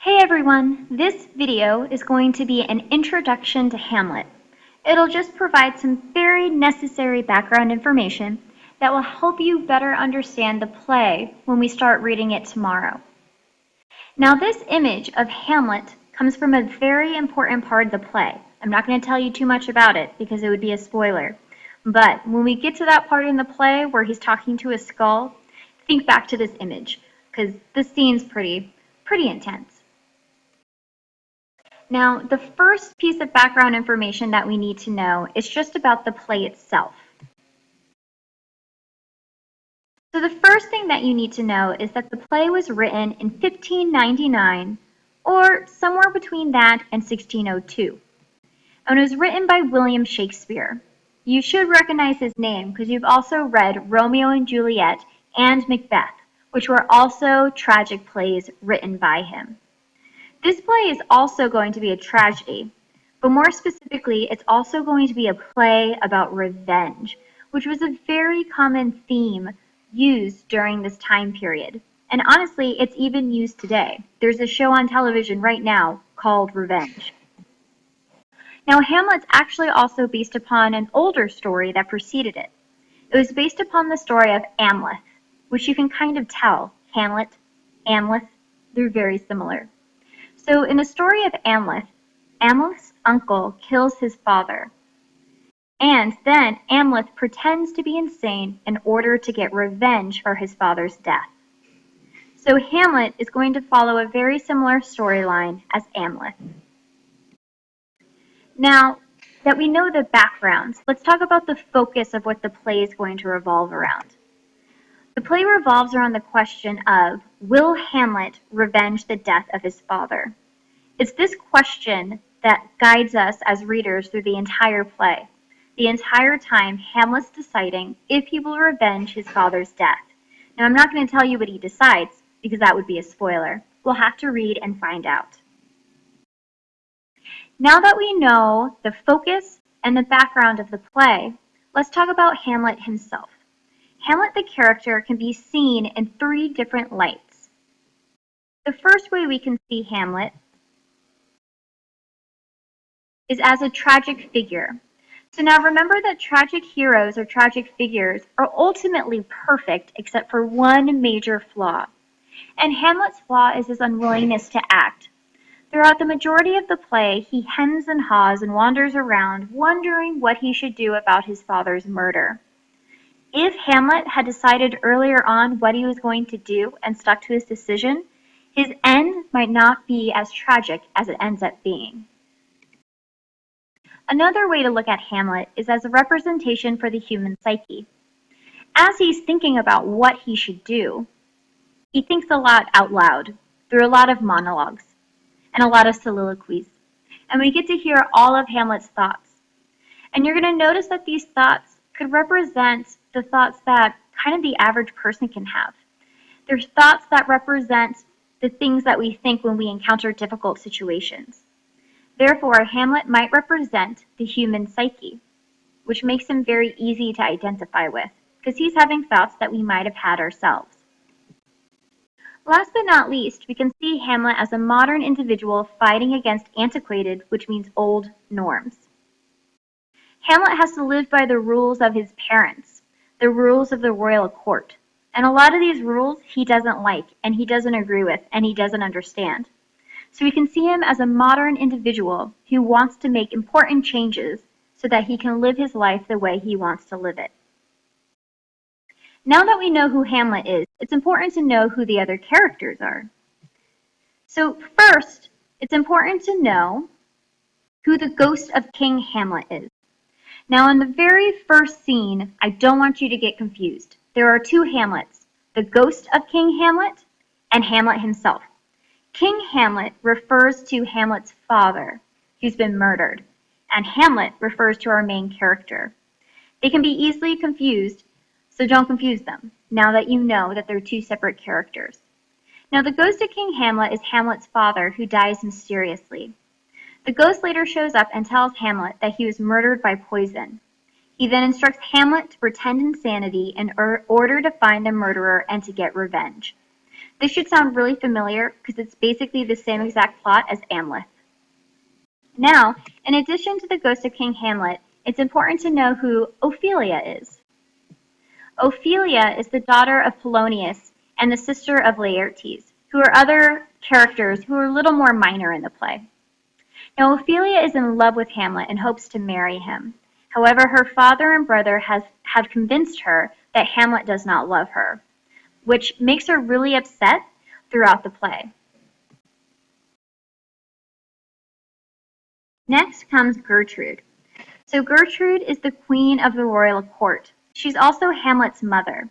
Hey everyone, this video is going to be an introduction to Hamlet. It'll just provide some very necessary background information that will help you better understand the play when we start reading it tomorrow. Now this image of Hamlet comes from a very important part of the play. I'm not going to tell you too much about it because it would be a spoiler. But when we get to that part in the play where he's talking to a skull, think back to this image because this scene's pretty intense. Now, the first piece of background information that we need to know is just about the play itself. So the first thing that you need to know is that the play was written in 1599 or somewhere between that and 1602. And it was written by William Shakespeare. You should recognize his name because you've also read Romeo and Juliet and Macbeth, which were also tragic plays written by him. This play is also going to be a tragedy, but more specifically, it's also going to be a play about revenge, which was a very common theme used during this time period. And honestly, it's even used today. There's a show on television right now called Revenge. Now, Hamlet's actually also based upon an older story that preceded it. It was based upon the story of Hamlet, which you can kind of tell. Hamlet, Amleth, they're very similar. So in the story of Hamlet, Hamlet's uncle kills his father. And then Hamlet pretends to be insane in order to get revenge for his father's death. So Hamlet is going to follow a very similar storyline as Hamlet. Now that we know the backgrounds, let's talk about the focus of what the play is going to revolve around. The play revolves around the question of, will Hamlet revenge the death of his father? It's this question that guides us as readers through the entire play. The entire time, Hamlet's deciding if he will revenge his father's death. Now, I'm not going to tell you what he decides, because that would be a spoiler. We'll have to read and find out. Now that we know the focus and the background of the play, let's talk about Hamlet himself. Hamlet the character can be seen in three different lights. The first way we can see Hamlet is as a tragic figure. So now remember that tragic heroes or tragic figures are ultimately perfect except for one major flaw. And Hamlet's flaw is his unwillingness to act. Throughout the majority of the play, he hems and haws and wanders around, wondering what he should do about his father's murder. If Hamlet had decided earlier on what he was going to do and stuck to his decision, his end might not be as tragic as it ends up being. Another way to look at Hamlet is as a representation for the human psyche. As he's thinking about what he should do, he thinks a lot out loud, through a lot of monologues, and a lot of soliloquies. And we get to hear all of Hamlet's thoughts. And you're going to notice that these thoughts could represent the thoughts that kind of the average person can have. There's thoughts that represent the things that we think when we encounter difficult situations. Therefore, Hamlet might represent the human psyche, which makes him very easy to identify with, because he's having thoughts that we might have had ourselves. Last but not least, we can see Hamlet as a modern individual fighting against antiquated, which means old, norms. Hamlet has to live by the rules of his parents, the rules of the royal court. And a lot of these rules he doesn't like, and he doesn't agree with, and he doesn't understand. So we can see him as a modern individual who wants to make important changes so that he can live his life the way he wants to live it. Now that we know who Hamlet is, it's important to know who the other characters are. So first, it's important to know who the ghost of King Hamlet is. Now in the very first scene, I don't want you to get confused. There are two Hamlets, the ghost of King Hamlet and Hamlet himself. King Hamlet refers to Hamlet's father, who's been murdered, and Hamlet refers to our main character. They can be easily confused, so don't confuse them, now that you know that they're two separate characters. Now the ghost of King Hamlet is Hamlet's father, who dies mysteriously. The ghost later shows up and tells Hamlet that he was murdered by poison. He then instructs Hamlet to pretend insanity in order to find the murderer and to get revenge. This should sound really familiar because it's basically the same exact plot as Hamlet. Now, in addition to the ghost of King Hamlet, it's important to know who Ophelia is. Ophelia is the daughter of Polonius and the sister of Laertes, who are other characters who are a little more minor in the play. Now, Ophelia is in love with Hamlet and hopes to marry him. However, her father and brother have convinced her that Hamlet does not love her, which makes her really upset throughout the play. Next comes Gertrude. So Gertrude is the queen of the royal court. She's also Hamlet's mother.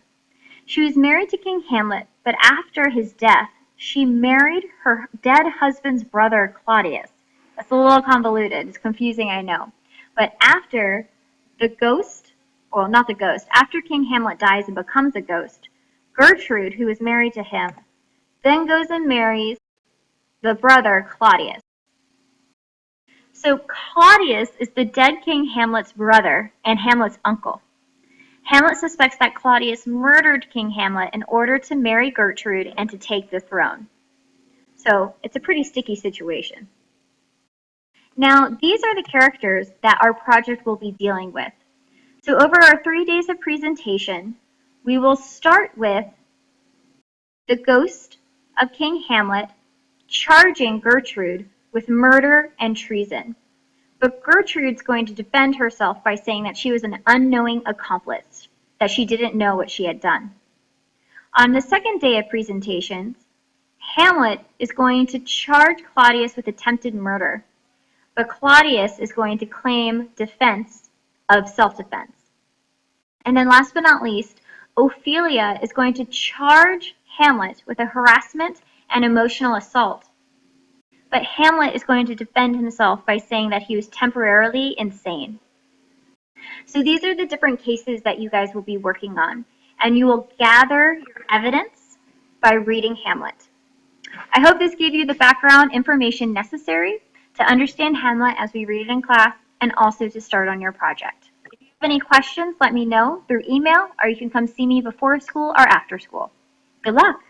She was married to King Hamlet, but after his death, she married her dead husband's brother, Claudius. That's a little convoluted. It's confusing, I know. But after after King Hamlet dies and becomes a ghost, Gertrude, who is married to him, then goes and marries the brother, Claudius. So Claudius is the dead King Hamlet's brother and Hamlet's uncle. Hamlet suspects that Claudius murdered King Hamlet in order to marry Gertrude and to take the throne. So it's a pretty sticky situation. Now, these are the characters that our project will be dealing with. So over our 3 days of presentation, we will start with the ghost of King Hamlet charging Gertrude with murder and treason. But Gertrude's going to defend herself by saying that she was an unknowing accomplice, that she didn't know what she had done. On the second day of presentations, Hamlet is going to charge Claudius with attempted murder, but Claudius is going to claim defense of self-defense. And then last but not least, Ophelia is going to charge Hamlet with a harassment and emotional assault. But Hamlet is going to defend himself by saying that he was temporarily insane. So these are the different cases that you guys will be working on, and you will gather your evidence by reading Hamlet. I hope this gave you the background information necessary to understand Hamlet as we read it in class and also to start on your project. If you have any questions, let me know through email, or you can come see me before school or after school. Good luck!